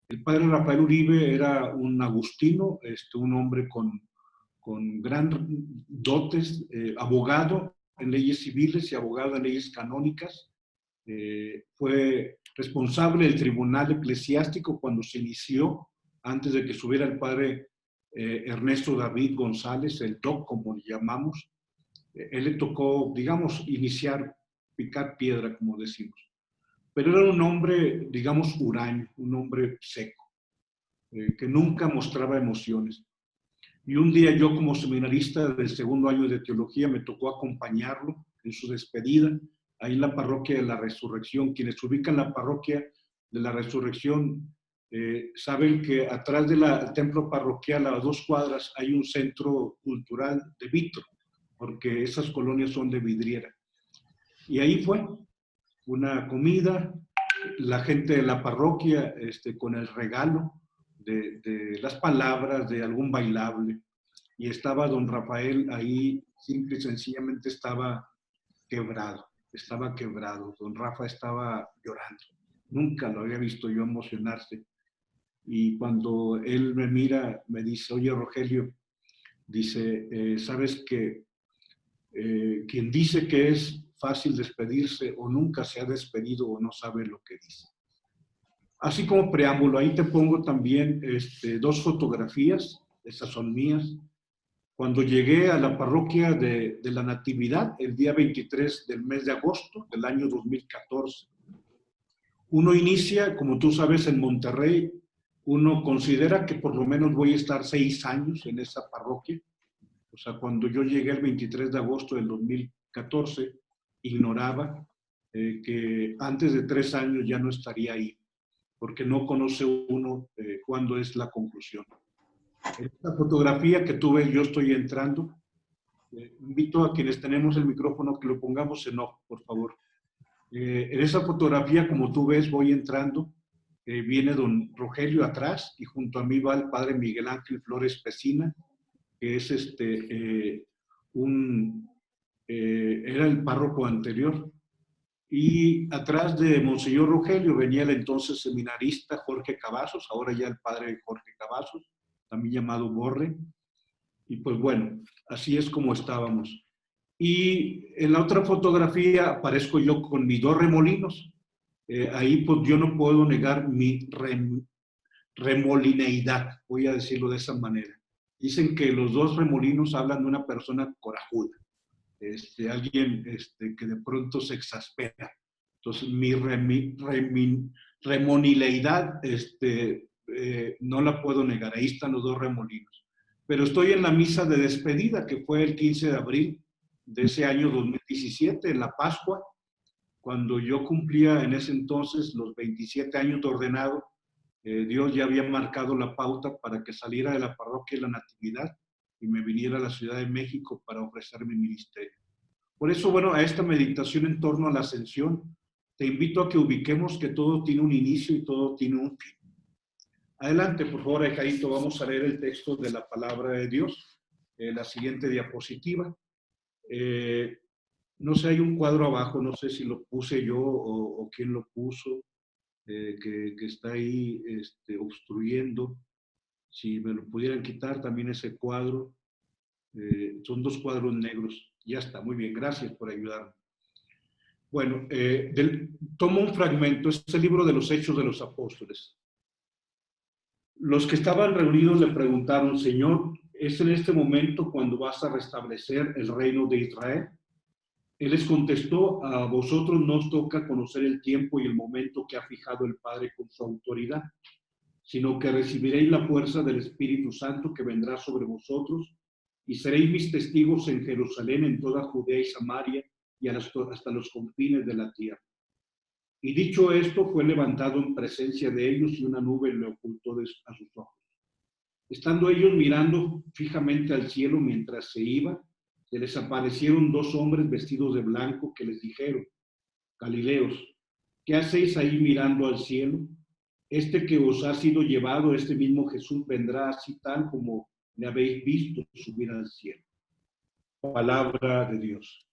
El padre Rafael Uribe era un agustino, un hombre con gran dotes, abogado en leyes civiles y abogado en leyes canónicas. Fue responsable del tribunal eclesiástico cuando se inició, antes de que subiera el padre Ernesto David González, el DOC, como le llamamos. Él le tocó, digamos, iniciar, picar piedra, como decimos. Pero era un hombre, digamos, huraño, un hombre seco, que nunca mostraba emociones. Y un día yo, como seminarista del segundo año de teología, me tocó acompañarlo en su despedida, ahí en la parroquia de la Resurrección. Quienes ubican la parroquia de la Resurrección saben que atrás del templo parroquial, a 2 cuadras, hay un centro cultural de vitro, porque esas colonias son de vidriera. Y ahí fue una comida, la gente de la parroquia con el regalo de las palabras, de algún bailable. Y estaba don Rafael ahí, simple y sencillamente estaba quebrado. Don Rafa estaba llorando. Nunca lo había visto yo emocionarse. Y cuando él me mira, me dice, oye Rogelio, dice, ¿sabes que quien dice que es fácil despedirse o nunca se ha despedido o no sabe lo que dice? Así como preámbulo, ahí te pongo también 2 fotografías, esas son mías. Cuando llegué a la parroquia de la Natividad, el día 23 del mes de agosto del año 2014, uno inicia, como tú sabes, en Monterrey, uno considera que por lo menos voy a estar 6 años en esa parroquia. O sea, cuando yo llegué el 23 de agosto del 2014, ignoraba que antes de 3 años ya no estaría ahí, porque no conoce uno cuándo es la conclusión. En esta fotografía que tú ves, yo estoy entrando. Invito a quienes tenemos el micrófono que lo pongamos en off, por favor. En esa fotografía, como tú ves, voy entrando. Viene don Rogelio atrás y junto a mí va el padre Miguel Ángel Flores Pesina, que es era el párroco anterior. Y atrás de Monseñor Rogelio venía el entonces seminarista Jorge Cavazos, ahora ya el padre Jorge Cavazos, también llamado Borre. Y pues bueno, así es como estábamos. Y en la otra fotografía aparezco yo con mis 2 remolinos. Ahí pues yo no puedo negar mi remolineidad, voy a decirlo de esa manera. Dicen que los 2 remolinos hablan de una persona corajuda, alguien que de pronto se exaspera. Entonces mi remonileidad no la puedo negar, ahí están los 2 remolinos. Pero estoy en la misa de despedida, que fue el 15 de abril de ese año 2017, en la Pascua, cuando yo cumplía en ese entonces los 27 años de ordenado. Dios ya había marcado la pauta para que saliera de la parroquia de la Natividad y me viniera a la Ciudad de México para ofrecer mi ministerio. Por eso, bueno, a esta meditación en torno a la ascensión, te invito a que ubiquemos que todo tiene un inicio y todo tiene un fin. Adelante, por favor, Jairito, vamos a leer el texto de la palabra de Dios. La siguiente diapositiva. No sé, hay un cuadro abajo, no sé si lo puse yo o quién lo puso, que está ahí obstruyendo. Si me lo pudieran quitar también ese cuadro. Son 2 cuadros negros. Ya está, muy bien, gracias por ayudarme. Bueno, tomo un fragmento, es el libro de los Hechos de los Apóstoles. Los que estaban reunidos le preguntaron, Señor, ¿es en este momento cuando vas a restablecer el reino de Israel? Él les contestó, a vosotros no os toca conocer el tiempo y el momento que ha fijado el Padre con su autoridad, sino que recibiréis la fuerza del Espíritu Santo que vendrá sobre vosotros y seréis mis testigos en Jerusalén, en toda Judea y Samaria y hasta los confines de la tierra. Y dicho esto, fue levantado en presencia de ellos y una nube le ocultó a sus ojos. Estando ellos mirando fijamente al cielo mientras se iba, se les aparecieron 2 hombres vestidos de blanco que les dijeron, Galileos, ¿qué hacéis ahí mirando al cielo? Este que os ha sido llevado, este mismo Jesús, vendrá así tal como le habéis visto subir al cielo. Palabra de Dios.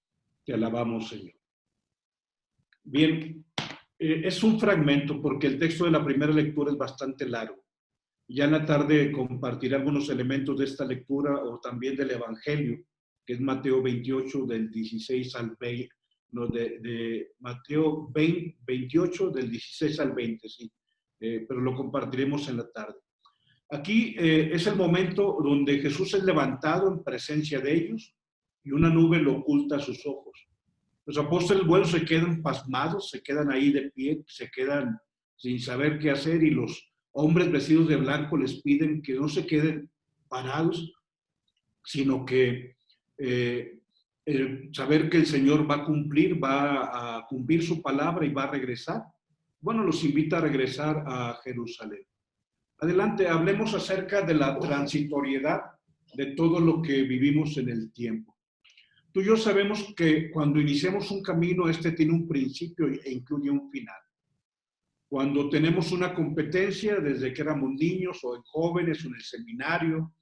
Te alabamos, Señor. Bien, Es un fragmento porque el texto de la primera lectura es bastante largo. Ya en la tarde compartiré algunos elementos de esta lectura o también del Evangelio, que es Mateo 28 del 16 al 20, no, de Mateo 20, 28 del 16 al 20, sí, pero lo compartiremos en la tarde. Aquí es el momento donde Jesús es levantado en presencia de ellos y una nube lo oculta a sus ojos. Los apóstoles, bueno, se quedan pasmados, se quedan ahí de pie, se quedan sin saber qué hacer y los hombres vestidos de blanco les piden que no se queden parados, sino que saber que el Señor va a cumplir su palabra y va a regresar. Bueno, los invita a regresar a Jerusalén. Adelante, hablemos acerca de la transitoriedad de todo lo que vivimos en el tiempo. Tú y yo sabemos que cuando iniciamos un camino, este tiene un principio e incluye un final. Cuando tenemos una competencia, desde que éramos niños o jóvenes o en el seminario,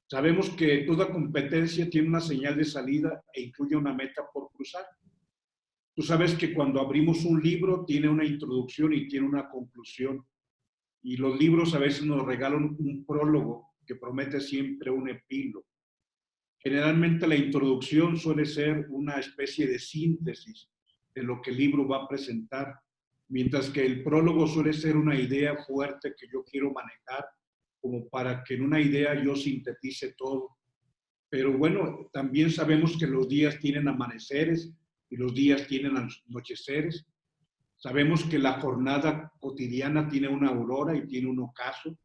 sabemos que toda competencia tiene una señal de salida e incluye una meta por cruzar. Tú sabes que cuando abrimos un libro tiene una introducción y tiene una conclusión. Y los libros a veces nos regalan un prólogo que promete siempre un epílogo. Generalmente la introducción suele ser una especie de síntesis de lo que el libro va a presentar, mientras que el prólogo suele ser una idea fuerte que yo quiero manejar, como para que en una idea yo sintetice todo. Pero bueno, también sabemos que los días tienen amaneceres y los días tienen anocheceres. Sabemos que la jornada cotidiana tiene una aurora y tiene un ocaso.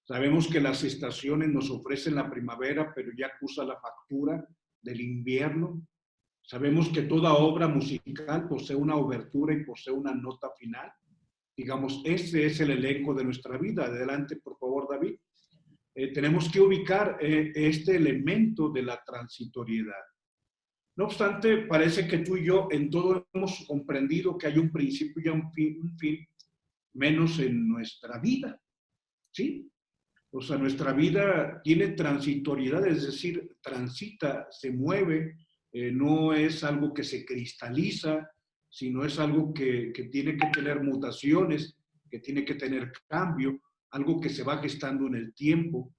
Sabemos que las estaciones nos ofrecen la primavera, pero ya acusa la factura del invierno. Sabemos que toda obra musical posee una obertura y posee una nota final. Digamos, ese es el elenco de nuestra vida. Adelante, por favor, David. Tenemos que ubicar este elemento de la transitoriedad. No obstante, parece que tú y yo en todo hemos comprendido que hay un principio y un fin, menos en nuestra vida, ¿sí? O sea, nuestra vida tiene transitoriedad, es decir, transita, se mueve, no es algo que se cristaliza, sino es algo que tiene que tener mutaciones, que tiene que tener cambio, algo que se va gestando en el tiempo,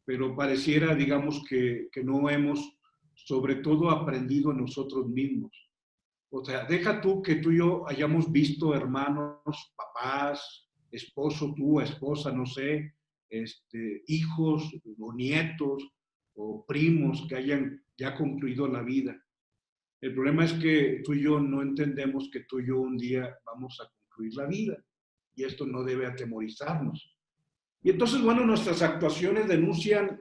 pero pareciera, digamos, que no hemos, sobre todo, aprendido nosotros mismos. O sea, deja tú que tú y yo hayamos visto hermanos, papás, esposo, tú, esposa, no sé, hijos o nietos o primos que hayan ya concluido la vida. El problema es que tú y yo no entendemos que tú y yo un día vamos a concluir la vida y esto no debe atemorizarnos. Y entonces, bueno, nuestras actuaciones denuncian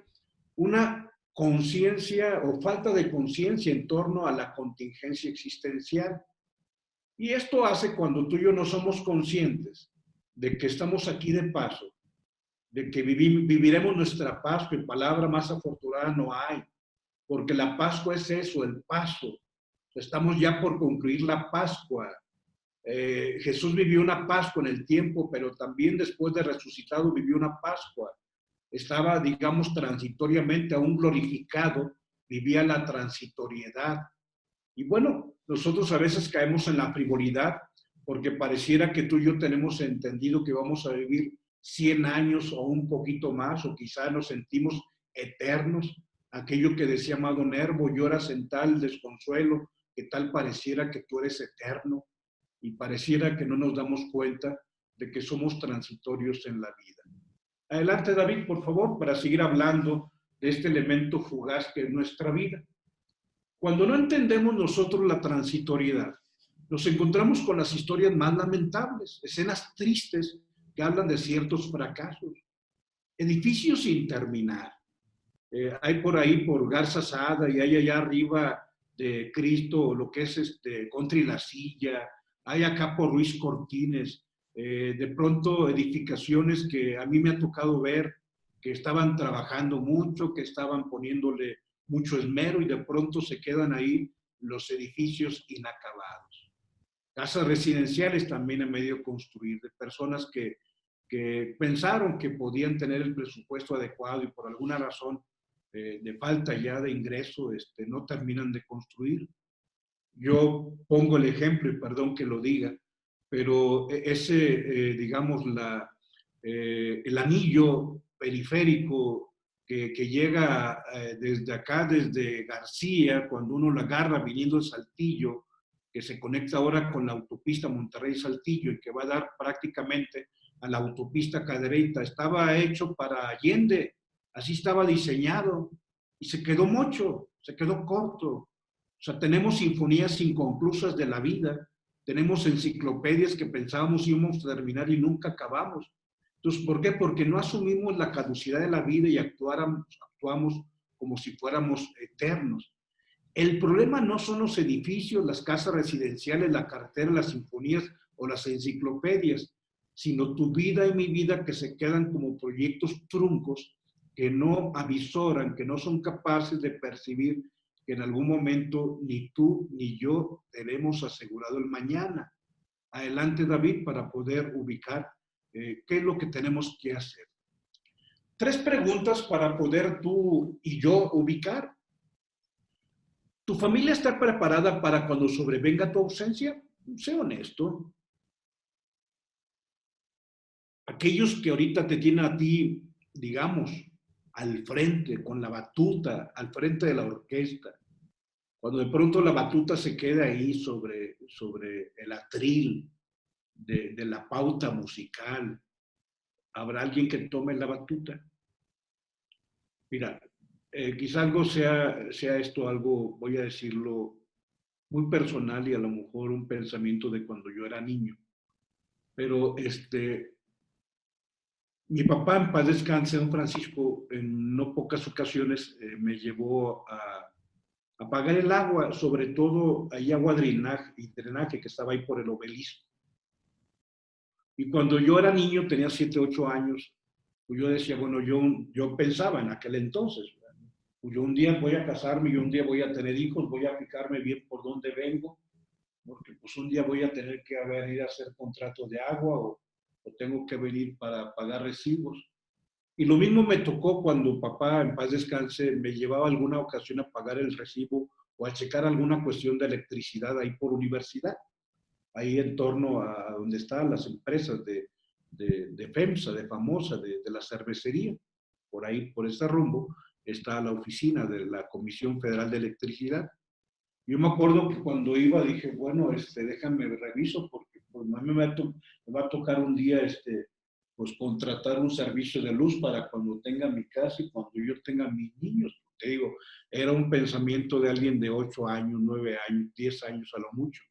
una conciencia o falta de conciencia en torno a la contingencia existencial. Y esto hace cuando tú y yo no somos conscientes de que estamos aquí de paso, de que viviremos nuestra Pascua, y palabra más afortunada no hay, porque la Pascua es eso, el paso. Estamos ya por concluir la Pascua. Jesús vivió una Pascua en el tiempo, pero también después de resucitado vivió una Pascua. Estaba, digamos, transitoriamente aún glorificado, vivía la transitoriedad. Y bueno, nosotros a veces caemos en la frivolidad porque pareciera que tú y yo tenemos entendido que vamos a vivir 100 años o un poquito más, o quizá nos sentimos eternos. Aquello que decía Amado Nervo, lloras en tal desconsuelo, que tal pareciera que tú eres eterno, y pareciera que no nos damos cuenta de que somos transitorios en la vida. Adelante, David, por favor, para seguir hablando de este elemento fugaz que es nuestra vida. Cuando no entendemos nosotros la transitoriedad, nos encontramos con las historias más lamentables, escenas tristes que hablan de ciertos fracasos, edificios sin terminar. Hay por ahí, por Garza Sada, y hay allá arriba de Cristo, lo que es Contra y la Silla, hay acá por Ruiz Cortines, de pronto edificaciones que a mí me ha tocado ver, que estaban trabajando mucho, que estaban poniéndole mucho esmero y de pronto se quedan ahí los edificios inacabados. Casas residenciales también a medio construir, de personas que pensaron que podían tener el presupuesto adecuado y por alguna razón de falta ya de ingreso no terminan de construir. Yo pongo el ejemplo, y perdón que lo diga, pero digamos, el anillo periférico que llega desde acá, desde García, cuando uno la agarra viniendo de Saltillo, que se conecta ahora con la autopista Monterrey-Saltillo y que va a dar prácticamente a la autopista Cadereyta, estaba hecho para Allende, así estaba diseñado, y se quedó mocho, se quedó corto. O sea, tenemos sinfonías inconclusas de la vida, tenemos enciclopedias que pensábamos íbamos a terminar y nunca acabamos. Entonces, ¿por qué? Porque no asumimos la caducidad de la vida y actuamos como si fuéramos eternos. El problema no son los edificios, las casas residenciales, la cartera, las sinfonías o las enciclopedias, sino tu vida y mi vida que se quedan como proyectos truncos que no avisoran, que no son capaces de percibir que en algún momento ni tú ni yo tenemos asegurado el mañana. Adelante, David, para poder ubicar qué es lo que tenemos que hacer. 3 preguntas para poder tú y yo ubicar. ¿Tu familia está preparada para cuando sobrevenga tu ausencia? Sé honesto. Aquellos que ahorita te tienen a ti, digamos, al frente, con la batuta, al frente de la orquesta, cuando de pronto la batuta se queda ahí sobre el atril de la pauta musical, ¿habrá alguien que tome la batuta? Mira, quizá algo sea esto algo, voy a decirlo, muy personal y a lo mejor un pensamiento de cuando yo era niño. Pero mi papá, en paz descanse, don Francisco, en no pocas ocasiones me llevó a pagar el agua, sobre todo ahí agua drenaje que estaba ahí por el obelisco. Y cuando yo era niño, tenía 7, 8 años, pues yo decía, bueno, yo pensaba en aquel entonces, pues yo un día voy a casarme, yo un día voy a tener hijos, voy a fijarme bien por dónde vengo, porque pues un día voy a tener que venir a hacer contrato de agua o tengo que venir para pagar recibos. Y lo mismo me tocó cuando papá, en paz descanse, me llevaba alguna ocasión a pagar el recibo o a checar alguna cuestión de electricidad ahí por universidad, ahí en torno a donde están las empresas de FEMSA, de Famosa, de la cervecería. Por ahí, por ese rumbo, está la oficina de la Comisión Federal de Electricidad. Yo me acuerdo que cuando iba dije, bueno, déjame reviso porque pues, a mí me va a tocar un día pues contratar un servicio de luz para cuando tenga mi casa y cuando yo tenga mis niños. Te digo, era un pensamiento de alguien de 8 años, 9 años, 10 años a lo mucho.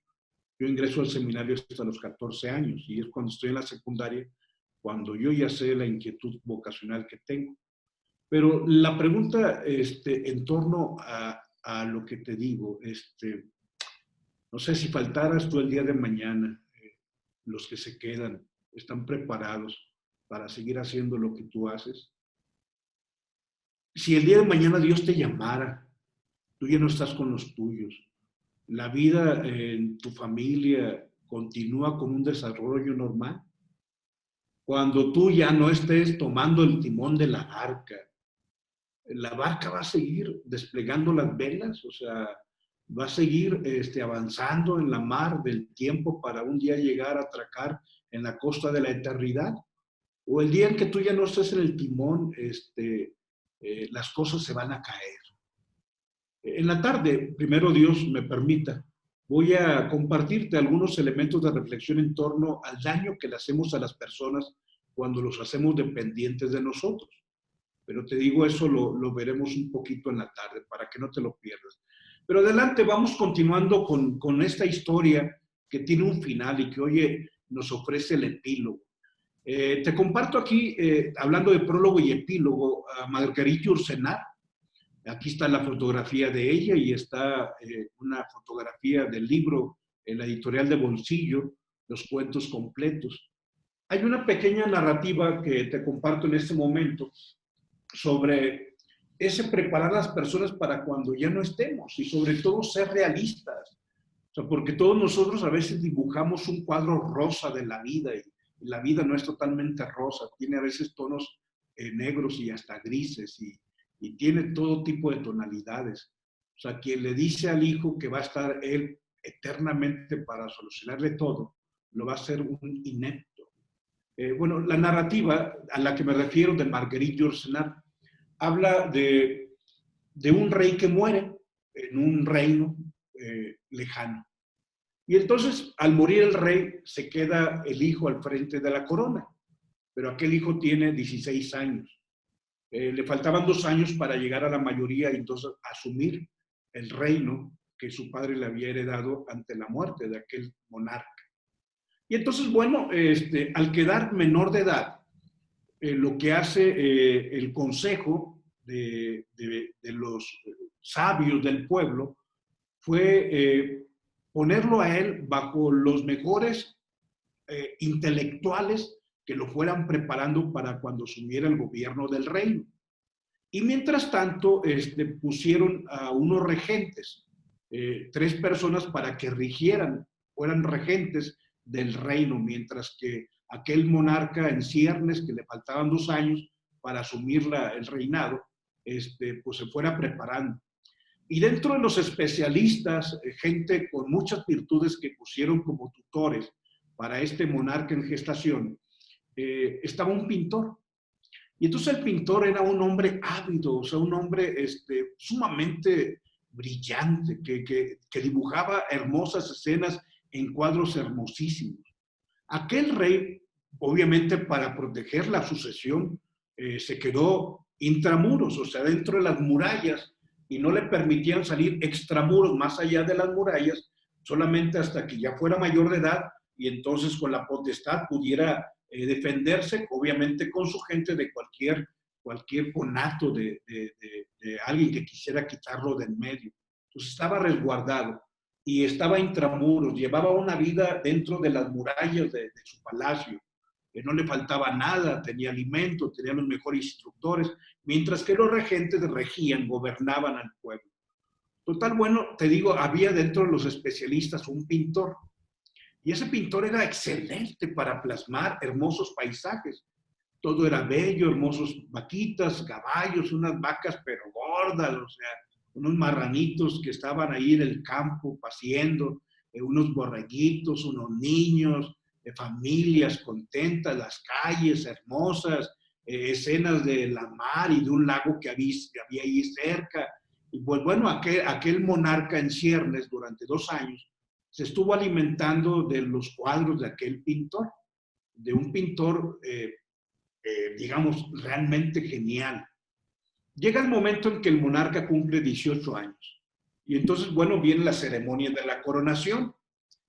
Yo ingreso al seminario hasta los 14 años y es cuando estoy en la secundaria, cuando yo ya sé la inquietud vocacional que tengo. Pero la pregunta en torno a lo que te digo, no sé si faltaras tú el día de mañana, los que se quedan, están preparados para seguir haciendo lo que tú haces. Si el día de mañana Dios te llamara, tú ya no estás con los tuyos, la vida en tu familia continúa con un desarrollo normal. Cuando tú ya no estés tomando el timón de la barca va a seguir desplegando las velas, o sea, va a seguir avanzando en la mar del tiempo para un día llegar a atracar en la costa de la eternidad. O el día en que tú ya no estés en el timón, las cosas se van a caer. En la tarde, primero Dios me permita, voy a compartirte algunos elementos de reflexión en torno al daño que le hacemos a las personas cuando los hacemos dependientes de nosotros. Pero te digo, eso lo veremos un poquito en la tarde para que no te lo pierdas. Pero adelante, vamos continuando con esta historia que tiene un final y que hoy nos ofrece el epílogo. Te comparto aquí, hablando de prólogo y epílogo, a Marguerite Yourcenar. Aquí está la fotografía de ella y está una fotografía del libro en la editorial de Bolsillo, Los cuentos completos. Hay una pequeña narrativa que te comparto en este momento sobre ese preparar a las personas para cuando ya no estemos y sobre todo ser realistas. O sea, porque todos nosotros a veces dibujamos un cuadro rosa de la vida y la vida no es totalmente rosa, tiene a veces tonos negros y hasta grises y tiene todo tipo de tonalidades. O sea, quien le dice al hijo que va a estar él eternamente para solucionarle todo, lo va a hacer un inepto. Bueno, la narrativa a la que me refiero de Marguerite Yourcenar habla de un rey que muere en un reino lejano. Y entonces, al morir el rey, se queda el hijo al frente de la corona, pero aquel hijo tiene 16 años. Le faltaban 2 años para llegar a la mayoría y entonces asumir el reino que su padre le había heredado ante la muerte de aquel monarca. Y entonces, bueno, al quedar menor de edad, lo que hace el consejo de los sabios del pueblo fue ponerlo a él bajo los mejores intelectuales que lo fueran preparando para cuando asumiera el gobierno del reino. Y mientras tanto, pusieron a unos regentes, 3 personas para que rigieran, fueran regentes del reino, mientras que aquel monarca en ciernes, que le faltaban 2 años para asumir el reinado, pues se fuera preparando. Y dentro de los especialistas, gente con muchas virtudes que pusieron como tutores para este monarca en gestación, estaba un pintor. Y entonces el pintor era un hombre ávido, o sea, un hombre sumamente brillante, que dibujaba hermosas escenas en cuadros hermosísimos. Aquel rey, obviamente para proteger la sucesión, se quedó intramuros, o sea, dentro de las murallas, y no le permitían salir extramuros, más allá de las murallas, solamente hasta que ya fuera mayor de edad y entonces con la potestad pudiera defenderse, obviamente con su gente de cualquier conato de alguien que quisiera quitarlo del medio. Entonces estaba resguardado y estaba intramuros, llevaba una vida dentro de las murallas de su palacio, que no le faltaba nada, tenía alimento, tenía los mejores instructores, mientras que los regentes regían, gobernaban al pueblo. Total, bueno, te digo, había dentro de los especialistas un pintor, y ese pintor era excelente para plasmar hermosos paisajes. Todo era bello, hermosos vaquitas, caballos, unas vacas pero gordas, o sea, unos marranitos que estaban ahí en el campo paseando, unos borreguitos, unos niños, familias contentas, las calles hermosas, escenas de la mar y de un lago que había ahí cerca. Y pues bueno, aquel monarca en ciernes durante 2 años se estuvo alimentando de los cuadros de aquel pintor, de un pintor, digamos, realmente genial. Llega el momento en que el monarca cumple 18 años. Y entonces, bueno, viene la ceremonia de la coronación.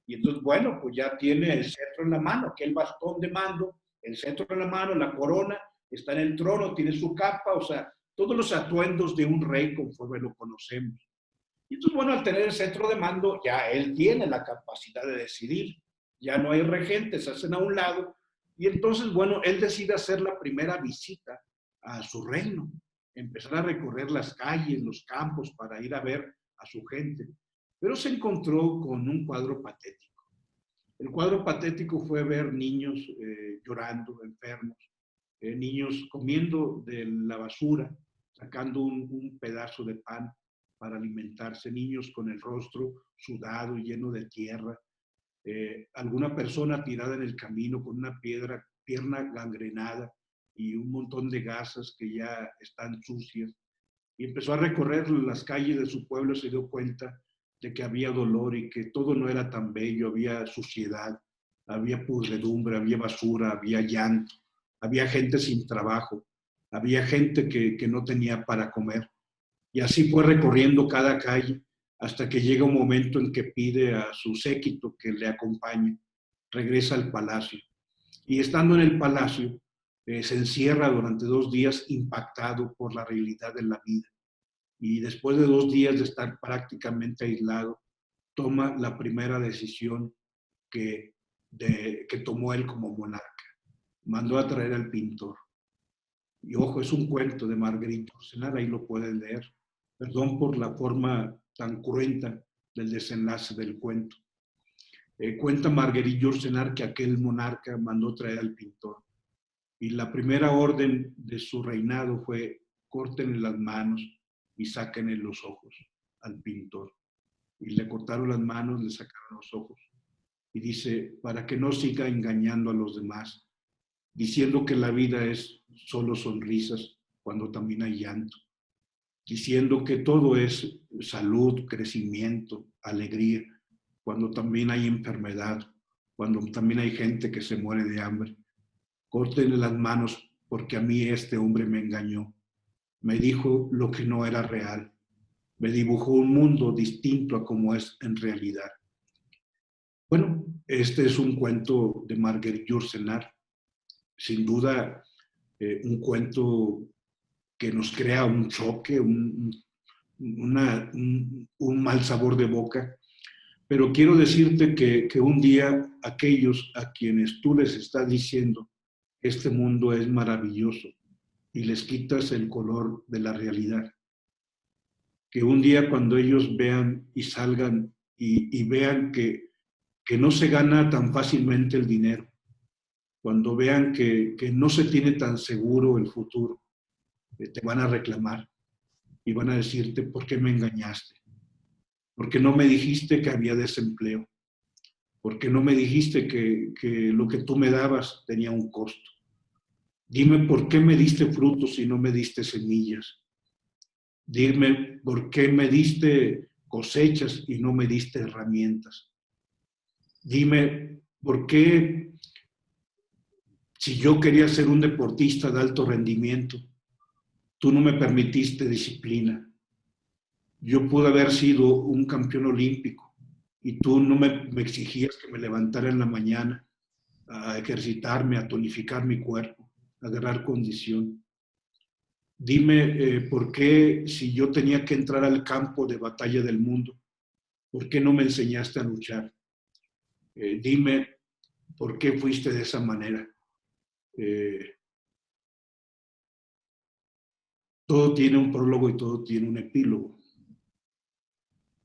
Y entonces, bueno, pues ya tiene el cetro en la mano, aquel bastón de mando, el cetro en la mano, la corona, está en el trono, tiene su capa, o sea, todos los atuendos de un rey conforme lo conocemos. Y entonces, bueno, al tener el centro de mando, ya él tiene la capacidad de decidir. Ya no hay regentes, se hacen a un lado. Y entonces, bueno, él decide hacer la primera visita a su reino, empezar a recorrer las calles, los campos para ir a ver a su gente. Pero se encontró con un cuadro patético. El cuadro patético fue ver niños llorando, enfermos, niños comiendo de la basura, sacando un pedazo de pan para alimentarse, niños con el rostro sudado y lleno de tierra, alguna persona tirada en el camino con una pierna gangrenada y un montón de gasas que ya están sucias. Y empezó a recorrer las calles de su pueblo y se dio cuenta de que había dolor y que todo no era tan bello, había suciedad, había pudredumbre, había basura, había llanto, había gente sin trabajo, había gente que no tenía para comer. Y así fue recorriendo cada calle hasta que llega un momento en que pide a su séquito que le acompañe, regresa al palacio. Y estando en el palacio, se encierra durante 2 días impactado por la realidad de la vida. Y después de 2 días de estar prácticamente aislado, toma la primera decisión que tomó él como monarca. Mandó a traer al pintor. Y ojo, es un cuento de Marguerite Yourcenar, ahí lo pueden leer. Perdón por la forma tan cruenta del desenlace del cuento. Cuenta Marguerite Yourcenar que aquel monarca mandó traer al pintor. Y la primera orden de su reinado fue: córtenle las manos y sáquenle los ojos al pintor. Y le cortaron las manos, le sacaron los ojos. y dice, para que no siga engañando a los demás, diciendo que la vida es solo sonrisas cuando también hay llanto, diciendo que todo es salud, crecimiento, alegría, cuando también hay enfermedad, cuando también hay gente que se muere de hambre. Córtenle las manos porque a mí este hombre me engañó. Me dijo lo que no era real. Me dibujó un mundo distinto a como es en realidad. Bueno, este es un cuento de Marguerite Yourcenar. Sin duda, un cuento que nos crea un choque, un mal sabor de boca. Pero quiero decirte que un día aquellos a quienes tú les estás diciendo este mundo es maravilloso y les quitas el color de la realidad, que un día cuando ellos vean y salgan y vean que no se gana tan fácilmente el dinero, cuando vean que no se tiene tan seguro el futuro, te van a reclamar y van a decirte, ¿por qué me engañaste? ¿Por qué no me dijiste que había desempleo? ¿Por qué no me dijiste que lo que tú me dabas tenía un costo? Dime, ¿por qué me diste frutos y no me diste semillas? Dime, ¿por qué me diste cosechas y no me diste herramientas? Dime, ¿por qué si yo quería ser un deportista de alto rendimiento, tú no me permitiste disciplina? Yo pude haber sido un campeón olímpico y tú no me exigías que me levantara en la mañana a ejercitarme, a tonificar mi cuerpo, a agarrar condición. Dime, ¿por qué si yo tenía que entrar al campo de batalla del mundo, por qué no me enseñaste a luchar? Dime, ¿por qué fuiste de esa manera? Todo tiene un prólogo y todo tiene un epílogo.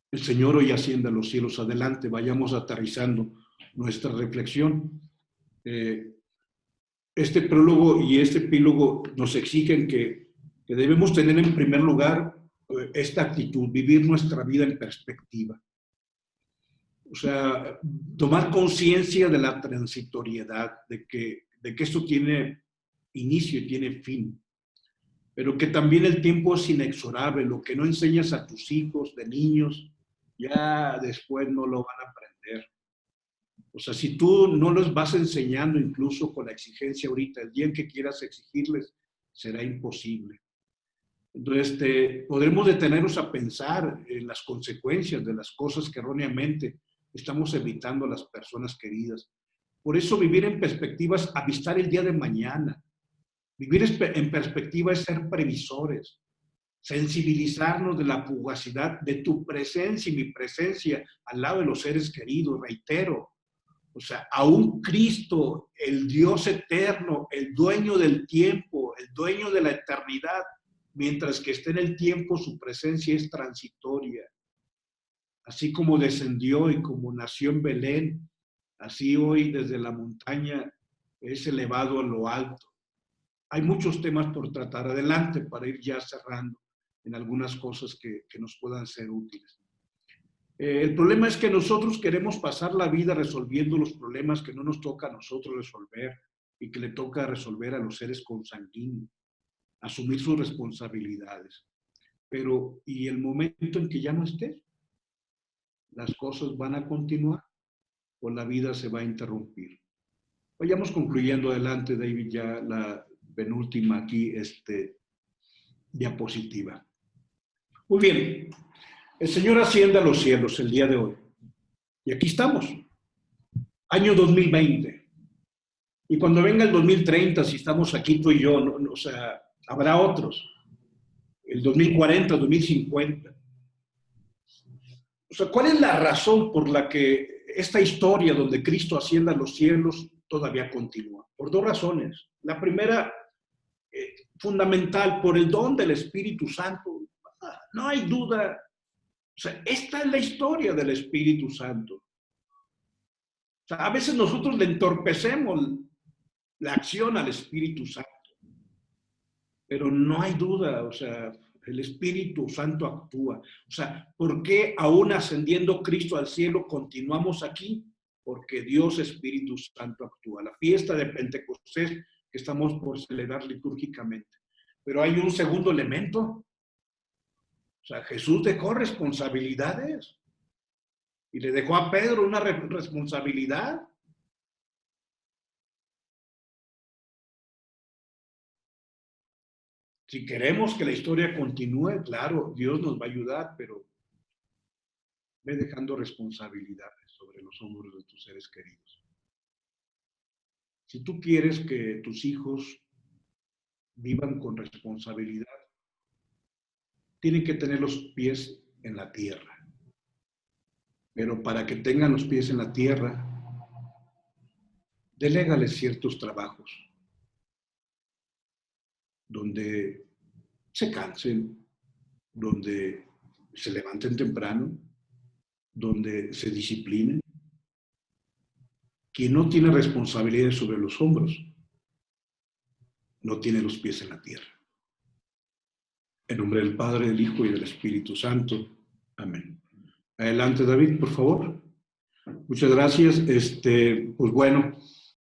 El Señor hoy asciende a los cielos. Adelante, vayamos aterrizando nuestra reflexión. Este prólogo y este epílogo nos exigen que debemos tener en primer lugar esta actitud, vivir nuestra vida en perspectiva. O sea, tomar conciencia de la transitoriedad, de que esto tiene inicio y tiene fin, pero que también el tiempo es inexorable. Lo que no enseñas a tus hijos de niños, ya después no lo van a aprender. O sea, si tú no los vas enseñando incluso con la exigencia ahorita, el día en que quieras exigirles, será imposible. Entonces, podremos detenernos a pensar en las consecuencias de las cosas que erróneamente estamos evitando a las personas queridas. Por eso vivir en perspectiva es avistar el día de mañana. Vivir en perspectiva es ser previsores, sensibilizarnos de la fugacidad de tu presencia y mi presencia al lado de los seres queridos, reitero. O sea, aún Cristo, el Dios eterno, el dueño del tiempo, el dueño de la eternidad, mientras que esté en el tiempo, su presencia es transitoria. Así como descendió y como nació en Belén, así hoy desde la montaña es elevado a lo alto. Hay muchos temas por tratar adelante para ir ya cerrando en algunas cosas que nos puedan ser útiles. El problema es que nosotros queremos pasar la vida resolviendo los problemas que no nos toca a nosotros resolver y que le toca resolver a los seres consanguíneos, asumir sus responsabilidades. Pero, ¿y el momento en que ya no estés? ¿Las cosas van a continuar o la vida se va a interrumpir? Vayamos concluyendo adelante, David, ya la penúltima aquí, diapositiva. Muy bien, el Señor asciende a los cielos el día de hoy. Y aquí estamos, año 2020. Y cuando venga el 2030, si estamos aquí tú y yo, o sea, habrá otros. El 2040, 2050. O sea, ¿cuál es la razón por la que esta historia donde Cristo asciende a los cielos todavía continúa? Por dos razones. La primera, fundamental, por el don del Espíritu Santo. No hay duda. O sea, esta es la historia del Espíritu Santo. O sea, a veces nosotros le entorpecemos la acción al Espíritu Santo. Pero no hay duda, o sea, el Espíritu Santo actúa. O sea, ¿por qué aún ascendiendo Cristo al cielo continuamos aquí? porque Dios Espíritu Santo actúa. La fiesta de Pentecostés que estamos por celebrar litúrgicamente. Pero hay un segundo elemento. O sea, Jesús dejó responsabilidades y le dejó a Pedro una responsabilidad. Si queremos que la historia continúe, claro, Dios nos va a ayudar, pero ve dejando responsabilidades sobre los hombros de tus seres queridos. Si tú quieres que tus hijos vivan con responsabilidad, tienen que tener los pies en la tierra. Pero para que tengan los pies en la tierra, delégales ciertos trabajos donde se cansen, donde se levanten temprano, donde se disciplinen. Quien no tiene responsabilidades sobre los hombros, no tiene los pies en la tierra. En nombre del Padre, del Hijo y del Espíritu Santo. Amén. Adelante, David, por favor. Muchas gracias. Pues bueno,